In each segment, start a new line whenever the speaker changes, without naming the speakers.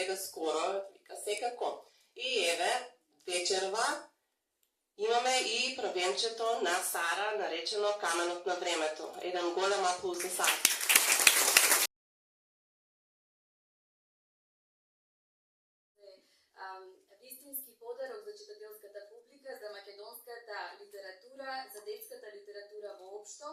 сега скоро, вика секако. И еве, вечерва, имаме и првенчето на Сара, наречено Каменот на времето. Еден голем аплауз за Сара.
Вистински подарок за читателската публика, за македонската литература, за детската литература воопшто.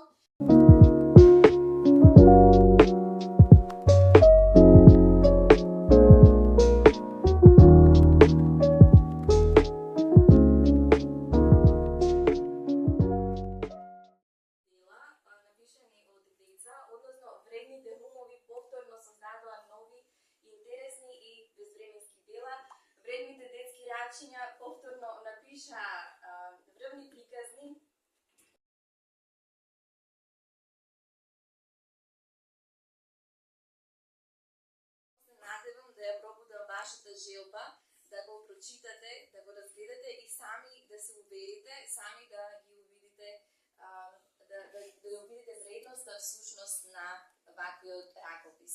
Напишани од деца, односно вредните умови повторно создадоа нови, интересни и безвременски дела. Вредните детски рачиња повторно напишаа врвни приказни. Се надевам да ја пробудам вашата желба, да го прочитате, да го разгледате и сами да се уверите, сами да ги увидите, да увидите вредноста, всушност на ваквиот ракопис.